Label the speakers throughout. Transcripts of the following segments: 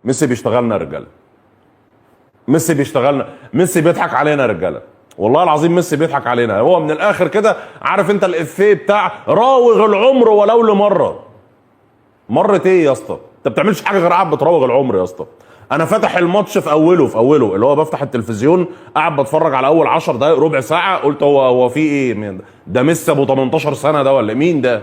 Speaker 1: ميسي بيشتغلنا يا رجاله. ميسي بيشتغلنا، ميسي بيضحك علينا يا رجاله. والله العظيم ميسي بيضحك علينا. هو من الاخر كده، عارف انت الافيه بتاع راوغ العمر ولو لمره. مرة ايه يا اسطى؟ انت بتعملش حاجه غير قاعد بتراوغ العمر يا اسطى. انا فاتح الماتش في اوله اللي هو بفتح التلفزيون قاعد بتفرج على اول 10 دقائق ربع ساعه، قلت هو في ايه؟ ده ميسي ابو 18 سنه ده ولا مين ده؟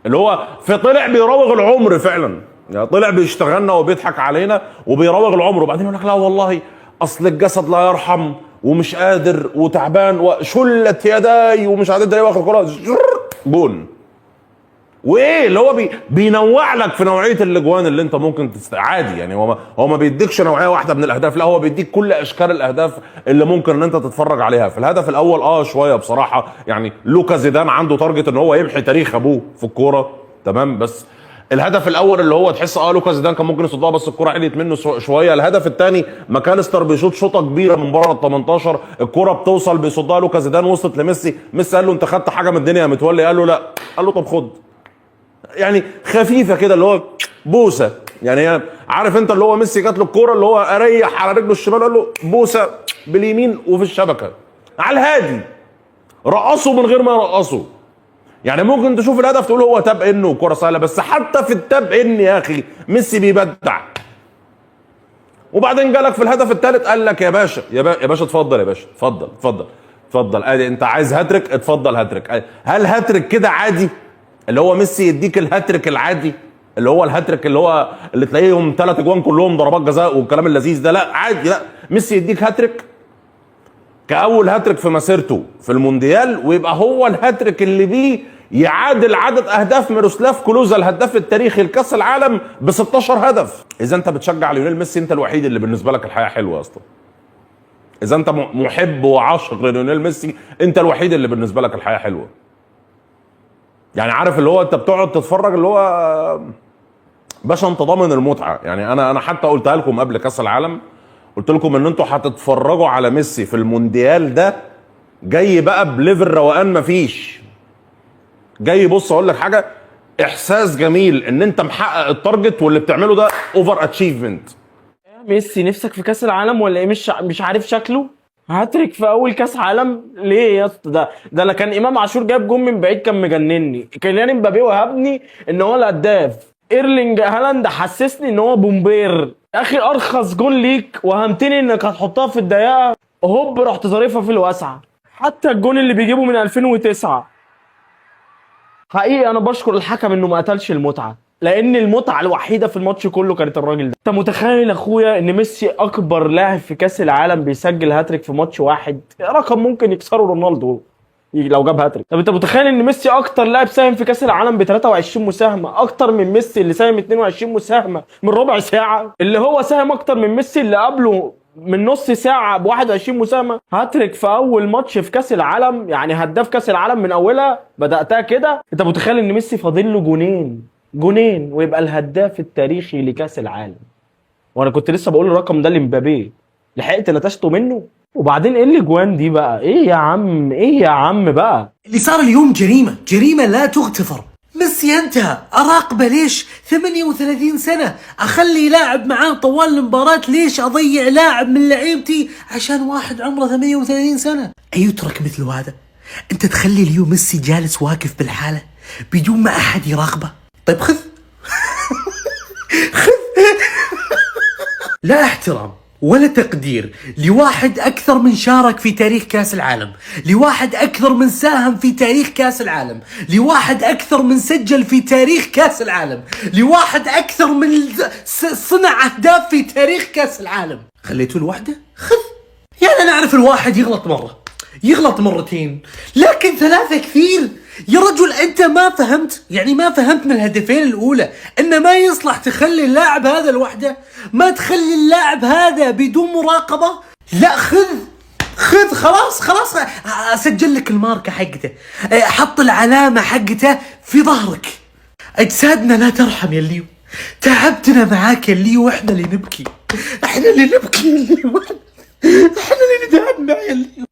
Speaker 1: اللي هو في طلع بيراوغ العمر فعلا، يعني طلع بيشتغلنا وبيضحك علينا وبيراوغ العمر، وبعدين يقول لك لا والله اصل الجسد لا يرحم ومش قادر وتعبان وشلت يداي ومش قادر واخد كره جون. وايه اللي هو بينوع لك في نوعيه الاجوان اللي انت ممكن عادي. يعني هو ما بيديكش نوعيه واحده من الاهداف، لا هو بيديك كل اشكال الاهداف اللي ممكن ان انت تتفرج عليها. في الهدف الاول شويه بصراحه يعني لوكا زيدان عنده تارجت ان هو يمحي تاريخ ابوه في الكوره، تمام. بس الهدف الاول اللي هو تحس لوكا زيدان كان ممكن يصدها بس الكوره عليت منه شويه. الهدف الثاني ماكاليستر بيشوط شوطه كبيره من بره ال 18، الكوره بتوصل بيصدها لوكا زيدان وصلت لميسي. ميسي قال له انت خدت حاجه من الدنيا يا متولي؟ قال له لا. قال له طب خد، يعني خفيفه كده اللي هو بوسه. يعني عارف انت اللي هو ميسي جات له الكوره اللي هو اريح على رجله الشمال، قال له بوسه باليمين وفي الشبكه على الهادي، رقصه من غير ما يرقصه. يعني ممكن تشوف الهدف تقول هو تاب ان وكوره سهله، بس حتى في التاب ان يا اخي ميسي بيبدع. وبعدين جالك في الهدف الثالث قال لك يا باشا يا باشا اتفضل يا باشا، اتفضل ادي انت عايز هاتريك، اتفضل هاتريك. هل هاتريك كده عادي؟ اللي هو ميسي يديك الهاتريك العادي اللي هو الهاتريك اللي تلاقيهم 3 اجوان كلهم ضربات جزاء والكلام اللذيذ ده؟ لا عادي. لا، ميسي يديك هاتريك كاول هاتريك في مسيرته في المونديال، ويبقى هو الهاتريك اللي بيه يعادل عدد اهداف ميروسلاف كلوزا الهداف التاريخي لكاس العالم ب 16 هدف. اذا انت بتشجع ليونيل ميسي انت الوحيد اللي بالنسبه لك الحياه حلوه اصلا. اذا انت محب وعاشق ليونيل ميسي انت الوحيد اللي بالنسبه لك الحياه حلوه. يعني عارف اللي هو انت بتقعد تتفرج اللي هو باشا انت ضامن المتعه. يعني انا حتى قلتها لكم قبل كاس العالم، قلت لكم ان انتوا هتتفرجوا على ميسي في المونديال ده جاي بقى بليفل روقان مفيش. جاي بص اقول لك حاجه، احساس جميل ان انت محقق التارجت واللي بتعمله ده اوفر اتشيفمنت.
Speaker 2: ميسي نفسك في كاس العالم ولا ايه؟ مش عارف شكله هاتريك في اول كاس عالم ليه يا اسطى؟ ده انا كان امام عاشور جاب جون من بعيد كان مجنني. كيليان امبابي وهبني ان هو الهداف. ايرلينج هالاند حسسني ان هو بومبير. اخي ارخص جون ليك وهمتني انك هتحطها في الضيقه، هوب رحت ظريفها في الواسعه. حتى الجون اللي بيجيبه من 2009 حقيقي انا بشكر الحكم انه ما قتلش المتعه، لان المتعه الوحيده في الماتش كله كانت الراجل ده. انت متخيل اخويا ان ميسي اكبر لاعب في كاس العالم بيسجل هاتريك في ماتش واحد؟ رقم ممكن يكسره رونالدو لو جاب هاتريك. طب انت متخيل ان ميسي اكتر لاعب ساهم في كاس العالم ب 23 مساهمه، اكتر من ميسي اللي ساهم 22 مساهمه من ربع ساعه، اللي هو ساهم اكتر من ميسي اللي قبله من نص ساعه ب 21 مساهمه. هاتريك في اول ماتش في كاس العالم، يعني هداف كاس العالم من اولها بداتها كده. انت متخيل ان ميسي فاضل له جونين ويبقى الهداف التاريخي لكاس العالم؟ وانا كنت لسه بقول الرقم ده لمبابي، لحقت نتشته منه. وبعدين ايه الاجوان دي بقى؟ ايه يا عم بقى
Speaker 3: اللي صار اليوم؟ جريمة لا تغتفر. ميسي انتهى، اراقبه ليش 38 سنة؟ اخلي لاعب معاه طوال المباراة؟ ليش اضيع لاعب من لعيبتي عشان واحد عمره 38 سنة؟ ايترك مثل هذا؟ انت تخلي اليوم ميسي جالس واقف بالحالة بدون ما احد يراقبه؟ طيب خذ لا احترام ولا تقدير لواحد أكثر من شارك في تاريخ كاس العالم، لواحد أكثر من ساهم في تاريخ كاس العالم، لواحد أكثر من سجل في تاريخ كاس العالم، لواحد أكثر من صنع أهداف في تاريخ كاس العالم. خليته الوحدة؟ خذ. يعني أنا أعرف الواحد يغلط مرة، يغلط مرتين، لكن 3 كثير. يا رجل انت ما فهمت، يعني ما فهمت من الهدفين الاولى ان ما يصلح تخلي اللاعب هذا لوحده، ما تخلي اللاعب هذا بدون مراقبة. لا خذ خلاص اسجل لك الماركة حقته، حط العلامة حقته في ظهرك. اجسادنا لا ترحم يا الليو، تعبتنا معاك يا الليو، احنا اللي نبكي يا الليو، احنا اللي ندعنا يا الليو.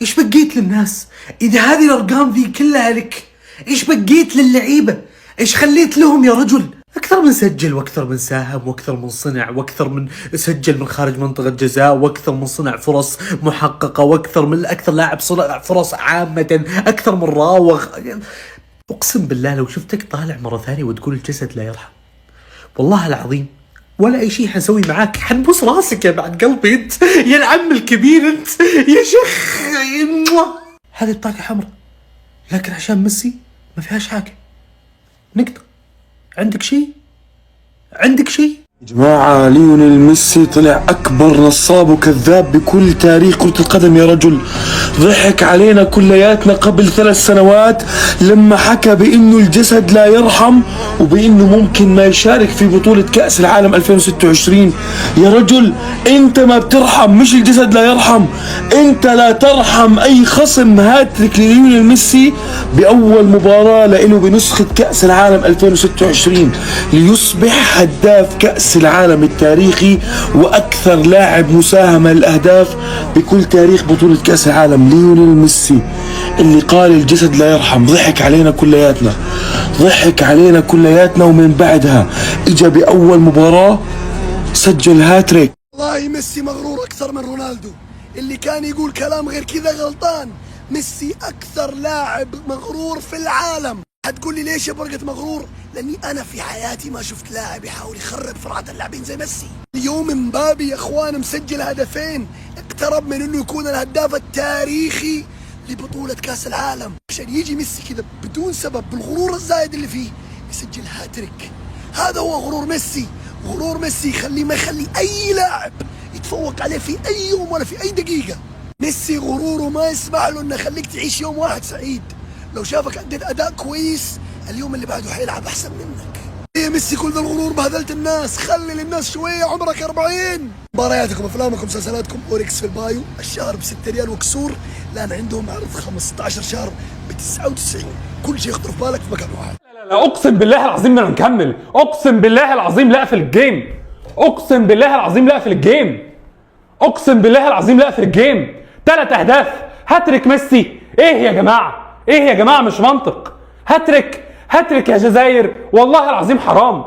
Speaker 3: ايش بقيت للناس اذا هذه الارقام ذي كلها لك؟ ايش بقيت للعيبة؟ ايش خليت لهم يا رجل؟ اكثر من سجل واكثر من ساهم واكثر من صنع واكثر من سجل من خارج منطقة جزاء واكثر من صنع فرص محققة واكثر من اكثر لاعب صنع فرص عامة، اكثر من راوغ. اقسم بالله لو شفتك طالع مرة ثانية وتقول الجسد لا يرحم، والله العظيم ولا اي شيء حنسوي معاك، حنبوس راسك يا بعد قلبي انت يا العم الكبير انت يا شيخ. هذه بطاقة حمراء، لكن عشان ميسي ما فيهاش حاجة. نقطة. عندك شيء؟ عندك شيء؟
Speaker 4: يا جماعة ليونيل ميسي طلع أكبر نصاب وكذاب بكل تاريخ كرة القدم يا رجل. ضحك علينا كلياتنا قبل 3 سنوات لما حكى بأنه الجسد لا يرحم وبأنه ممكن ما يشارك في بطولة كأس العالم 2026. يا رجل أنت ما بترحم، مش الجسد لا يرحم، أنت لا ترحم أي خصم. هاتريك لليونيل ميسي بأول مباراة له بنسخة كأس العالم 2026 ليصبح هداف كأس العالم التاريخي واكثر لاعب مساهمة للاهداف بكل تاريخ بطولة كأس العالم. ليونيل ميسي اللي قال الجسد لا يرحم ضحك علينا كلياتنا، ضحك علينا كلياتنا، ومن بعدها اجا باول مباراة سجل هاتريك.
Speaker 5: والله ميسي مغرور اكثر من رونالدو، اللي كان يقول كلام غير كذا غلطان. ميسي اكثر لاعب مغرور في العالم. هتقول لي ليش يا برقة مغرور؟ لاني انا في حياتي ما شفت لاعب يحاول يخرب فرعة اللاعبين زي ميسي. اليوم مبابي يا اخوان مسجل هدفين، اقترب من انه يكون الهداف التاريخي لبطولة كاس العالم. عشان يجي ميسي كذا بدون سبب بالغرور الزايد اللي فيه يسجل هاتريك. هذا هو غرور ميسي. غرور ميسي يخليه ما يخلي اي لاعب يتفوق عليه في اي يوم ولا في اي دقيقة. ميسي غروره ما يسمح له انه يخليك تعيش يوم واحد سعيد. لو شافك أديت أداء كويس اليوم اللي بعده حيلعب أحسن منك. إيه ميسي كل ذا الغرور بهذلت الناس، خلي للناس شوية، عمرك 40. مبارياتكم أفلامكم مسلسلاتكم أوريكس في البايو، الشهر ب6 ريال وكسور، لأن عندهم عرض 15 شهر ب99. كل شيء يخطر في بالك في مكان واحد.
Speaker 6: لا اقسم بالله العظيم ما نكمل، اقسم بالله العظيم لا اقفل الجيم، اقسم بالله العظيم لا اقفل الجيم، اقسم بالله العظيم لا اقفل الجيم. 3 أهداف هاتريك ميسي. ايه يا جماعه، ايه يا جماعه، مش منطق. هاتريك، هاتريك يا جزائر، والله العظيم حرام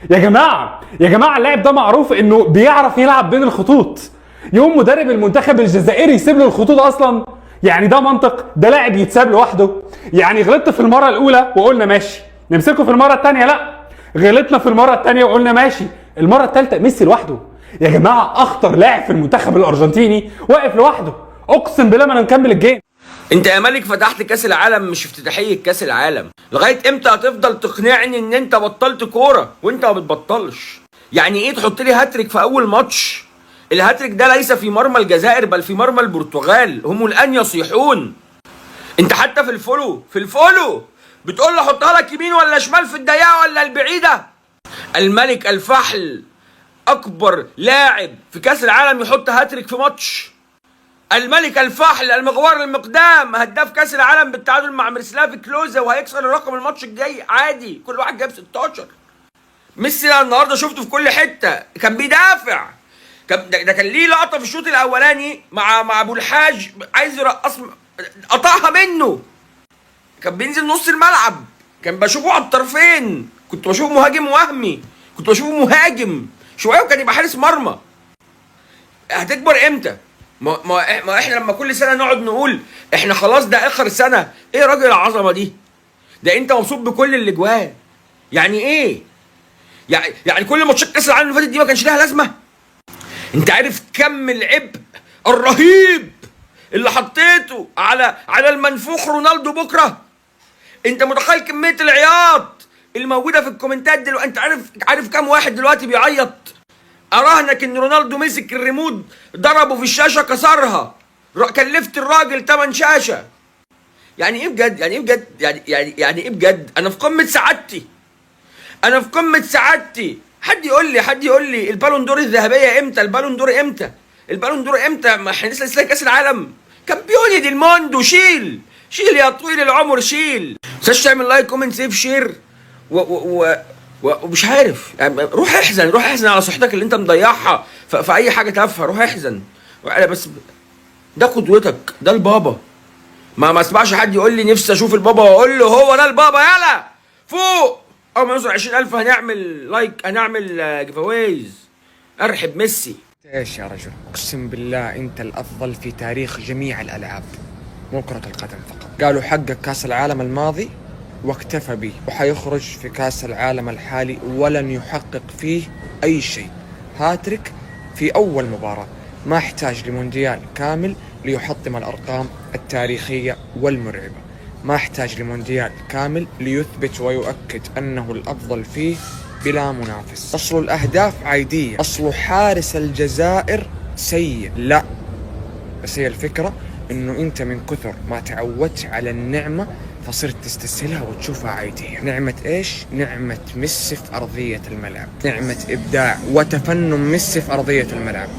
Speaker 6: يا جماعه. يا جماعه اللاعب ده معروف انه بيعرف يلعب بين الخطوط. يوم مدرب المنتخب الجزائري يسيب له الخطوط اصلا؟ يعني ده منطق؟ ده لاعب يتساب لوحده؟ يعني غلطت في المره الاولى وقلنا ماشي، نمسكه في المره الثانيه لا، غلطنا في المره الثانيه وقلنا ماشي، المره الثالثه ميسي لوحده. يا جماعه اخطر لاعب في المنتخب الارجنتيني واقف لوحده. اقسم بالله ما نكمل الجيم.
Speaker 7: انت يا ملك فتحت كاس العالم مش افتتاحيه كاس العالم. لغايه امتى هتفضل تقنعني ان انت بطلت كوره وانت ما بتبطلش؟ يعني ايه تحط لي هاتريك في اول ماتش؟ الهاتريك ده ليس في مرمى الجزائر بل في مرمى البرتغال، هم الان يصيحون. انت حتى في الفولو بتقول له حطها لك يمين ولا شمال في الضيقه ولا البعيده. الملك الفحل اكبر لاعب في كاس العالم يحط هاتريك في ماتش. الملك الفحل المغوار المقدام هداف كاس العالم بالتعادل مع ميرسلاف كلوزا وهيكسر الرقم الماتش الجاي عادي، كل واحد جاب 16. ميسي النهارده شفته في كل حته كان بيدافع. ده كان ليه لقطه في الشوط الاولاني مع ابو الحاج عايز يرقص، قطعها منه. كان بينزل نص الملعب، كان بشوفه على الطرفين، كنت بشوفه مهاجم وهمي، كنت بشوفه مهاجم شويه وكان يبقى حارس مرمى. هتكبر امتى؟ ما احنا لما كل سنه نقعد نقول احنا خلاص ده اخر سنه، ايه راجل العظمه دي؟ ده انت مبسوط بكل اللي جواه. يعني ايه؟ يعني كل ماتشات كاس العالم اللي فاتت دي ما كانش لها لازمه؟ انت عارف كم العبء الرهيب اللي حطيته على المنفوخ رونالدو بكره؟ انت متخيل كميه العياط الموجوده في الكومنتات دلوقتي؟ انت عارف كم واحد دلوقتي بيعيط؟ اراهنك ان رونالدو مسك الريموت ضربه في الشاشه كسرها، كلفت الراجل 8 شاشه. يعني ايه بجد؟ يعني ايه بجد؟ انا في قمه سعادتي. حد يقول لي البالون دور الذهبيه امتى؟ البالون دور امتى؟ ما احنا لسه كاس العالم. كامبيوني ديل موندو. شيل يا طويل العمر، شيل. متنساش تعمل لايك كومنت سيف شير ومش عارف يعني، روح احزن على صحتك اللي انت مضيعها في اي حاجه تافهه. روح احزن بس. ده قدوتك، ده البابا. ما اسمعش حد يقول لي نفسي اشوف البابا واقول له هو ده البابا. يلا فوق. اول ما يوصل 20,000 هنعمل لايك، هنعمل جيفاويز. ارحب ميسي.
Speaker 8: ايش يا رجل، اقسم بالله انت الافضل في تاريخ جميع الالعاب مو كرة القدم فقط. قالوا حقق كاس العالم الماضي واكتفى به، وحيخرج في كاس العالم الحالي ولن يحقق فيه اي شيء. هاتريك في اول مباراة، ما احتاج لمونديال كامل ليحطم الارقام التاريخية والمرعبة، ما احتاج لمونديال كامل ليثبت ويؤكد انه الافضل فيه بلا منافس. اصل الاهداف عادية، اصل حارس الجزائر سيء، لا، بس هي الفكرة انه انت من كثر ما تعودت على النعمة فصرت تستسهلها وتشوفها عادية. نعمة ايش؟ نعمة ميسي في ارضية الملعب، نعمة ابداع وتفنن ميسي في ارضية الملعب.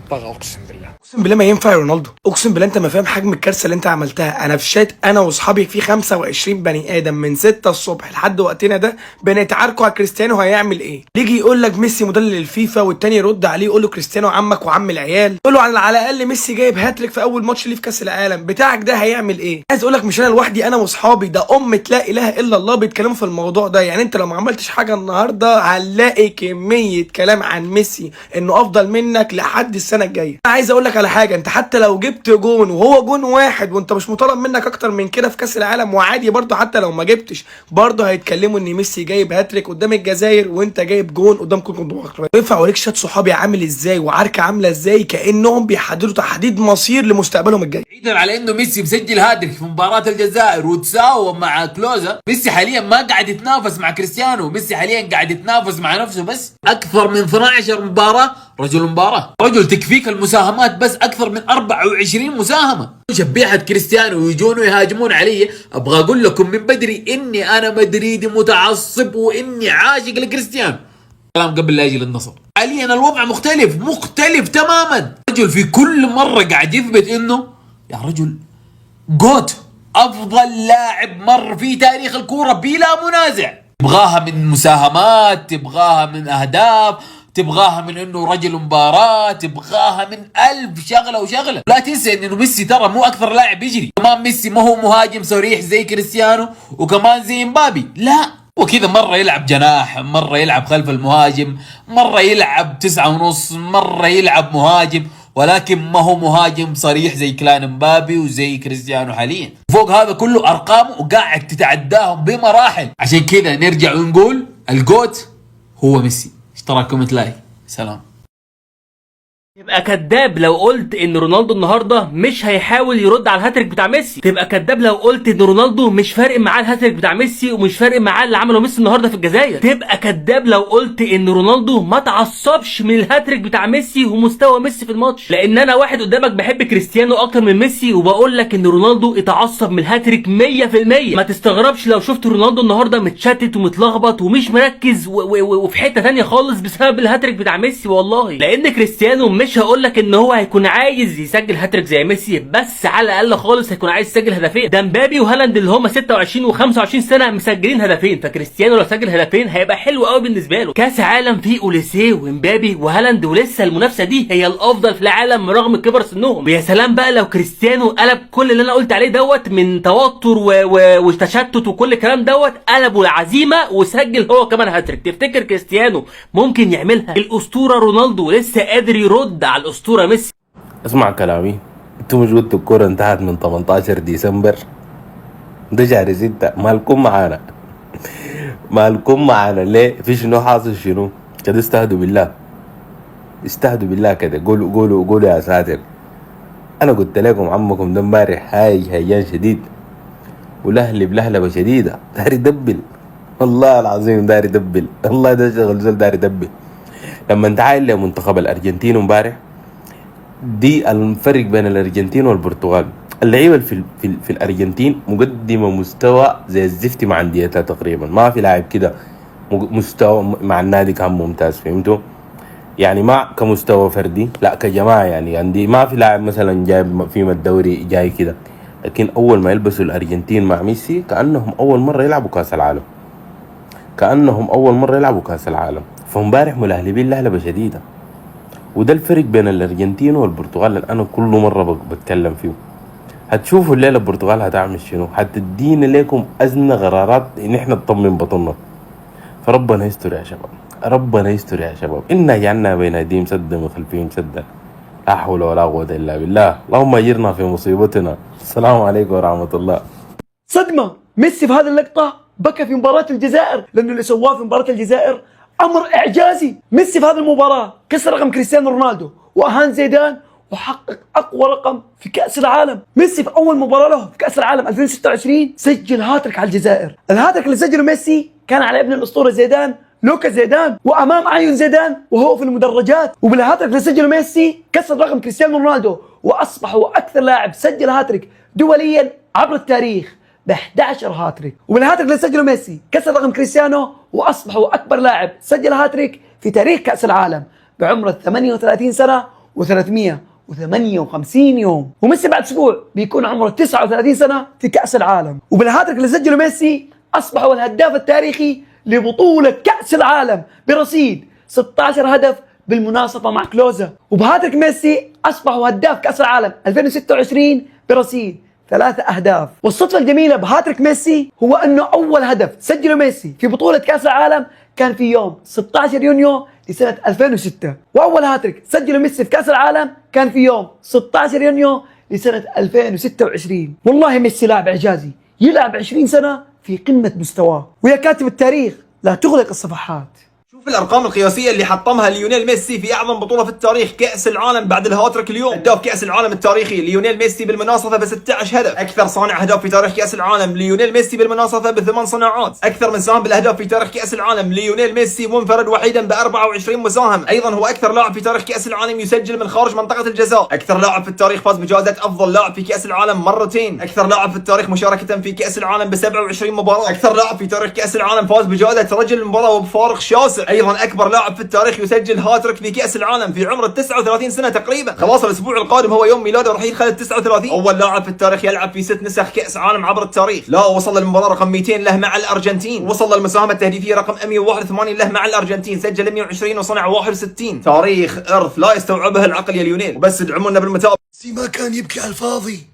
Speaker 8: طغى اقسم بالله.
Speaker 3: اقسم بالله ما ينفع يا رونالدو، اقسم بالله انت ما فاهم حجم الكارثه اللي انت عملتها. انا في الشات انا واصحابي في 25 بني ادم من 6 الصبح لحد وقتنا ده بنتعاركوا على كريستيانو هيعمل ايه. يجي يقول لك ميسي مدلل الفيفا، والتاني يرد عليه يقول له كريستيانو عمك وعم العيال، يقول له على الاقل ميسي جايب هاتريك في اول ماتش ليه في كاس العالم بتاعك ده هيعمل ايه. عايز اقول لك مش انا لوحدي، انا واصحابي ده لا اله الا الله بيتكلموا في الموضوع ده. يعني انت لو ما عملتش حاجه النهارده هنلاقي كميه كلام عن ميسي انه افضل منك لحد السنه الجايه. انا عايز اقول لك على حاجه، انت حتى لو جبت جون وهو جون واحد وانت مش مطالب منك اكتر من كده في كاس العالم وعادي برضه، حتى لو ما جبتش برضه هيتكلموا ان ميسي جايب هاتريك قدام الجزائر وانت جايب جون قدام كونغو. ينفع اوريك شات صحابي عامل ازاي وعركه عامله ازاي كانهم بيحددوا تحديد مصير لمستقبلهم الجاي.
Speaker 9: بعيدا على انه ميسي مسجل هاتريك في مباراه الجزائر وتساوى مع كلوزا، ميسي حاليا ما قاعد يتنافس مع كريستيانو، ميسي حاليا قاعد يتنافس مع نفسه بس. اكثر من 12 مباراه، رجل تكفيك المساهمات بس اكثر من 24 مساهمه. شبيحه كريستيانو ويجونوا يهاجمون علي. ابغى اقول لكم من بدري اني انا مدريدي متعصب واني عاشق لكريستيانو، كلام قبل لا يجي للنصر. حاليا الوضع مختلف تماما. رجل في كل مره قاعد يثبت انه يا رجل جوت، افضل لاعب مر في تاريخ الكوره بلا منازع. تبغاها من مساهمات، تبغاها من اهداف، تبغاها من انه رجل مباراة، تبغاها من 1000 شغلة وشغلة. لا تنسى انه ميسي ترى مو اكثر لاعب يجري، كمان ميسي ما هو مهاجم صريح زي كريستيانو وكمان زي مبابي، لا، وكذا مرة يلعب جناح، مرة يلعب خلف المهاجم، مرة يلعب 9.5، مرة يلعب مهاجم، ولكن ما هو مهاجم صريح زي كلان مبابي وزي كريستيانو حاليا. فوق هذا كله ارقامه وقاعد تتعداهم بمراحل. عشان كذا نرجع ونقول الجوت هو ميسي. اشتراك كومنت لايك، سلام.
Speaker 2: تبقى كداب لو قلت ان رونالدو النهارده مش هيحاول يرد على الهاتريك بتاع ميسي. تبقى كداب لو قلت ان رونالدو مش فارق معاه الهاتريك بتاع ميسي ومش فارق معاه اللي عمله ميسي النهارده في الجزائر. تبقى كداب لو قلت ان رونالدو ما تعصبش من الهاتريك بتاع ميسي ومستوى ميسي في الماتش. لان انا واحد قدامك بحب كريستيانو اكتر من ميسي وبقول لك ان رونالدو اتعصب من الهاتريك 100%. ما تستغربش لو شفت رونالدو النهارده متشتت ومتلخبط ومش مركز وفي حته ثانيه خالص بسبب الهاتريك بتاع ميسي والله. لان كريستيانو مش هقول لك ان هو هيكون عايز يسجل هاتريك زي ميسي، بس على الاقل خالص هيكون عايز يسجل هدفين. ده مبابي وهالاند اللي هم 26 و25 سنه مسجلين هدفين، فكريستيانو لو سجل هدفين هيبقى حلو قوي بالنسبه له. كاس عالم فيه اوليسيه ومبابي وهالاند، ولسه المنافسه دي هي الافضل في العالم رغم كبر سنهم. ويا سلام بقى لو كريستيانو قلب كل اللي انا قلت عليه دوت من توتر وتشتت وكل الكلام دوت، قلبه العزيمه وسجل هو كمان هاتريك. تفتكر كريستيانو ممكن يعملها؟ الاسطوره رونالدو لسه قادر يرد على الاسطوره ميسي.
Speaker 10: اسمع كلامي، انتوا مش قلتوا الكوره انتهت من 18 ديسمبر؟ ده شهر 6. مالكم معانا ليه؟ في شنو حاصل شنو؟ كده استهدوا بالله كده. قولوا يا ساتر. انا قلت لكم عمكم ده امبارح هيجان شديد ولهلب لهلبه شديده، داري يدبل والله العظيم، داري يدبل والله، ده شغل زول داري يدبل. لما انت عايل لمنتخب الارجنتين امبارح، دي الفرق بين الارجنتين والبرتغال. اللعيبه في الارجنتين مقدمه مستوى زي الزفت مع انديتها تقريبا، ما في لاعب كده مستوى مع النادي كان ممتاز، فهمتوا؟ يعني ما كمستوى فردي، لا كجماعه. يعني عندي ما في لاعب مثلا جايب في الدوري جاي كده، لكن اول ما يلبسوا الارجنتين مع ميسي كانهم اول مره يلعبوا كاس العالم، فامبارح ملهلبين لهلبه شديده. وده الفرق بين الارجنتين والبرتغال اللي انا كل مره بتكلم فيه. هتشوفوا الليله البرتغال هتعمل شنو، هتدينا لكم ازنه قرارات ان احنا نطمن بطننا. فربنا يستر يا شباب، ربنا يستر يا شباب. انا جعلنا بين ايديهم سدا وخلفهم سدا، لا حول ولا قوه الا بالله. اللهم اجرنا في مصيبتنا. السلام عليكم ورحمه الله.
Speaker 5: صدمة، ميسي في هذه اللقطة بكى في مباراة الجزائر، لأنه اللي سواه في مباراة الجزائر أمر إعجازي. ميسي في هذه المباراة كسر رقم كريستيانو رونالدو وأهان زيدان وحقق أقوى رقم في كأس العالم. ميسي في أول مباراة له في كأس العالم 2026 سجل هاتريك على الجزائر. الهاتريك اللي سجله ميسي كان على ابن الأسطورة زيدان، لوكا زيدان، وأمام أعين زيدان وهو في المدرجات. وبالهاتريك اللي سجله ميسي كسر رقم كريستيانو رونالدو وأصبح هو أكثر لاعب سجل هاتريك دوليا عبر التاريخ ب 11 هاتريك. وبالهاتريك اللي سجله ميسي كسر رقم كريستيانو واصبح هو اكبر لاعب سجل هاتريك في تاريخ كاس العالم بعمره 38 سنه و358 يوم. وميسي بعد اسبوع بيكون عمره 39 سنه في كاس العالم. وبالهاتريك اللي سجله ميسي اصبح هو الهداف التاريخي لبطوله كاس العالم برصيد 16 هدف بالمناصفه مع كلوزا. وبهاتريك ميسي اصبح هو هداف كاس العالم 2026 برصيد 3 أهداف. والصدفة الجميلة بهاتريك ميسي هو أنه أول هدف سجله ميسي في بطولة كأس العالم كان في يوم 16 يونيو لسنة 2006، وأول هاتريك سجله ميسي في كأس العالم كان في يوم 16 يونيو لسنة 2026. والله ميسي لاعب إعجازي، يلعب 20 سنة في قمة مستواه. ويا كاتب التاريخ لا تغلق الصفحات.
Speaker 11: شوف الارقام القياسيه اللي حطمها ليونيل ميسي في اعظم بطوله في التاريخ كاس العالم بعد الهاتريك اليوم. هداف كاس العالم التاريخي ليونيل ميسي بالمناصفه ب 16 هدف. اكثر صانع اهداف في تاريخ كاس العالم ليونيل ميسي بالمناصفه ب8 صناعات. اكثر من ساهم بالاهداف في تاريخ كاس العالم ليونيل ميسي منفرد وحيدا ب 24 مساهمه. ايضا هو اكثر لاعب في تاريخ كاس العالم يسجل من خارج منطقه الجزاء. اكثر لاعب في التاريخ فاز بجائزه افضل لاعب في كاس العالم مرتين. اكثر لاعب في التاريخ مشاركه في كاس العالم ب 27 مباراه. اكثر لاعب في تاريخ كاس العالم فاز بجائزه رجل المباراه وبفارق شاسع. ايضا اكبر لاعب في التاريخ يسجل هاتريك في كأس العالم في عمر 39 سنة تقريبا. خلاص الأسبوع القادم هو يوم ميلاده راح يدخل 39. أول لاعب في التاريخ يلعب في 6 نسخ كأس عالم عبر التاريخ. لا وصل للمباراة رقم 200 له مع الأرجنتين. وصل للمساهمة التهديفية رقم 181 له مع الأرجنتين، سجل 120 وصنع 61. تاريخ إرث لا يستوعبه العقل يا ليونيل. وبس ادعمونا بالمتابعة.
Speaker 5: ميسي ما كان يبكي على الفاضي.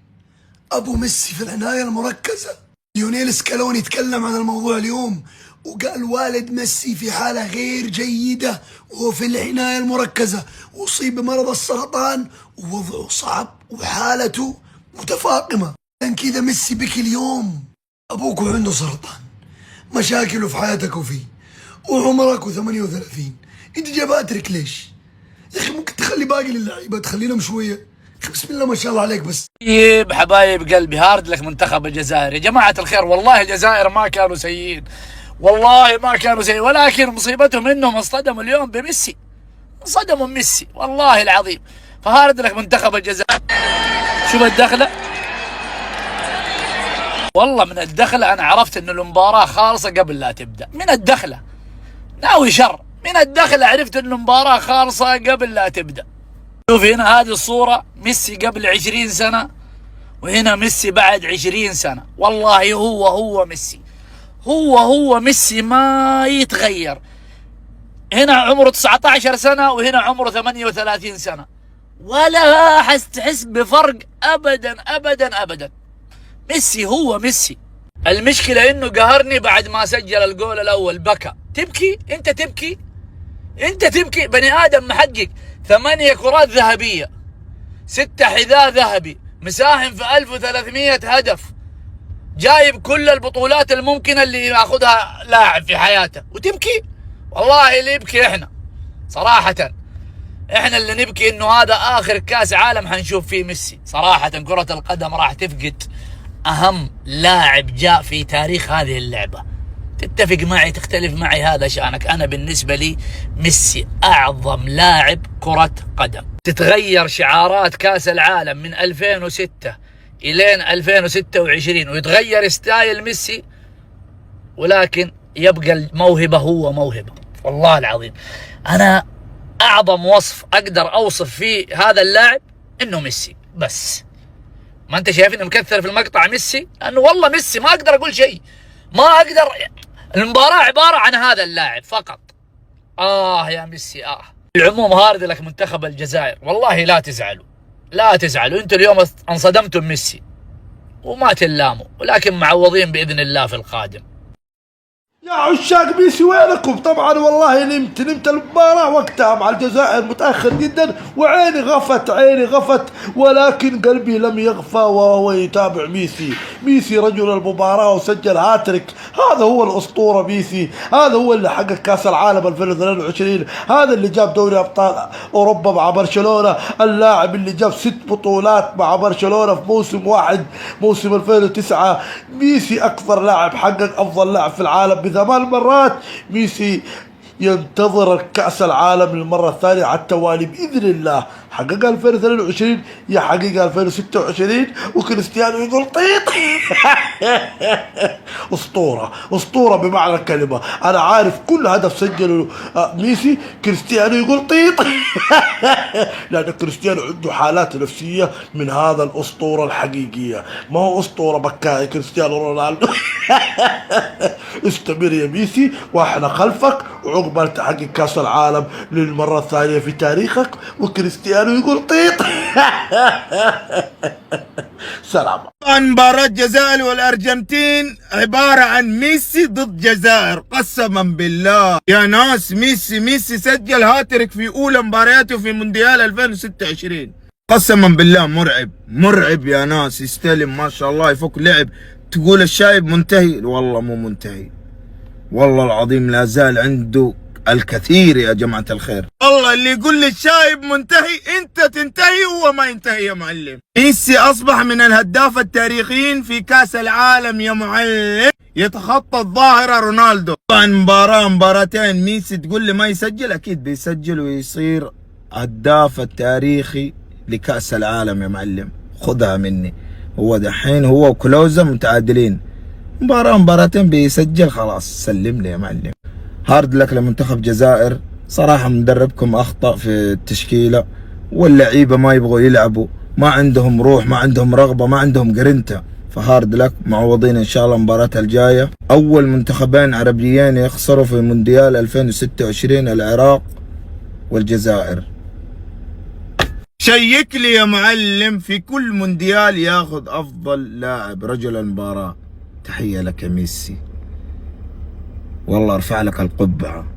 Speaker 5: أبو ميسي في العناية المركزة. ليونيل سكالوني تكلم عن الموضوع اليوم وقال والد ميسي في حالة غير جيدة وهو في العناية المركزة، وأصيب بمرض السرطان ووضعه صعب وحالته متفاقمة. عشان كذا ميسي بكي اليوم. أبوك عنده سرطان، مشاكله في حياتك وفيه، وعمرك 38. أنت جايب هاتريك ليش؟ يا أخي ممكن تخلي باقي للعيبة تخلينهم شوية. بسم الله ما شاء الله عليك. بس
Speaker 9: طيب حبايب قلبي، هارد لك منتخب الجزائر يا جماعة الخير. والله الجزائر ما كانوا سيئين، والله ما كانوا سيئين، ولكن مصيبتهم انهم اصطدموا اليوم بميسي، انصدموا بميسي والله العظيم. فهارد لك منتخب الجزائر. شوف الدخلة، والله من الدخلة انا عرفت ان المباراة خالصة قبل لا تبدأ. من الدخلة ناوي شر، من الدخلة عرفت ان المباراة خالصة قبل لا تبدأ. شوف هنا هذه الصورة، ميسي قبل 20 سنة وهنا ميسي بعد 20 سنة. والله هو ميسي، هو ميسي ما يتغير. هنا عمره 19 سنة وهنا عمره 38 سنة، ولا تحس بفرق ابدا ابدا ابدا. ميسي هو ميسي. المشكلة انه قهرني بعد ما سجل الجول الاول، بكى. تبكي انت، تبكي بني ادم محقق 8 كرات ذهبية، 6 حذاء ذهبي، مساهم في 1300 هدف، جايب كل البطولات الممكنة اللي ياخذها لاعب في حياته، وتبكي؟ والله اللي يبكي احنا صراحة، احنا اللي نبكي انه هذا اخر كاس عالم حنشوف فيه ميسي. صراحة كرة القدم راح تفقد اهم لاعب جاء في تاريخ هذه اللعبة. تتفق معي تختلف معي هذا شأنك، انا بالنسبة لي ميسي اعظم لاعب كرة قدم. تتغير شعارات كاس العالم من 2006 الين 2026 ويتغير ستايل ميسي، ولكن يبقى الموهبة هو موهبة. والله العظيم انا اعظم وصف اقدر اوصف فيه هذا اللاعب انه ميسي. بس ما انت شايفني مكثر في المقطع ميسي، لانه والله ميسي ما اقدر اقول شيء، ما اقدر. المباراة عبارة عن هذا اللاعب فقط. يا ميسي. العموم هارد لك منتخب الجزائر، والله لا تزعلوا، انتوا اليوم انصدمتم ميسي، وما تلاموا، ولكن معوضين بإذن الله في القادم.
Speaker 12: يا عشاق ميسي وينكم؟ طبعا والله نمت المباراة وقتها مع الجزائر متأخر جدا، وعيني غفت ولكن قلبي لم يغفى وهو يتابع ميسي رجل المباراة وسجل هاتريك. هذا هو الأسطورة ميسي، هذا هو اللي حقق كأس العالم 2022، هذا اللي جاب دوري أبطال أوروبا مع برشلونة، اللاعب اللي جاب 6 بطولات مع برشلونة في موسم واحد، موسم 2009. ميسي أكثر لاعب حقق أفضل لاعب في العالم 8 مرات. ميسي ينتظر كأس العالم للمرة الثانية على التوالي بإذن الله. حققها 2022 يحققها 2026، وكريستيانو يقول طيط. أسطورة بمعنى الكلمة. أنا عارف كل هدف سجله ميسي كريستيانو يقول طيط. لأن كريستيانو عنده حالات نفسية من هذا الأسطورة الحقيقية، ما هو أسطورة بكاء كريستيانو رونالدو. استمر يا ميسي واحنا خلفك، وعقبال تحقق كاس العالم للمرة الثانية في تاريخك وكريستيانو يقول طيط. سلام. مباراة الجزائر والأرجنتين عبارة عن ميسي ضد جزائر. قسما بالله يا ناس ميسي سجل هاتريك في أولى مبارياته في مونديال 2026. قسما بالله مرعب يا ناس. يستلم ما شاء الله يفك لعب، تقول الشايب منتهي، والله مو منتهي، والله العظيم لا زال عنده الكثير يا جماعة الخير. والله اللي يقول لي الشايب منتهي انت تنتهي وهو ما ينتهي يا معلم. ميسي اصبح من الهداف التاريخيين في كاس العالم يا معلم، يتخطى الظاهرة رونالدو. طبعا مباراتين ميسي تقول لي ما يسجل، اكيد بيسجل ويصير هداف التاريخي لكاس العالم يا معلم، خذها مني. هو دحين هو وكلوزا متعادلين، مباراتين بيسجل خلاص، سلم لي يا معلم. هارد لك لمنتخب جزائر، صراحة مدربكم أخطأ في التشكيلة، واللعيبة ما يبغوا يلعبوا، ما عندهم روح، ما عندهم رغبة، ما عندهم جرينتا. فهارد لك، معوضين إن شاء الله مباراتها الجاية. أول منتخبين عربيين يخسروا في مونديال 2026 العراق والجزائر. شيك لي يا معلم في كل مونديال ياخذ أفضل لاعب رجل المباراة. تحية لك يا ميسي، والله ارفع لك القبعة.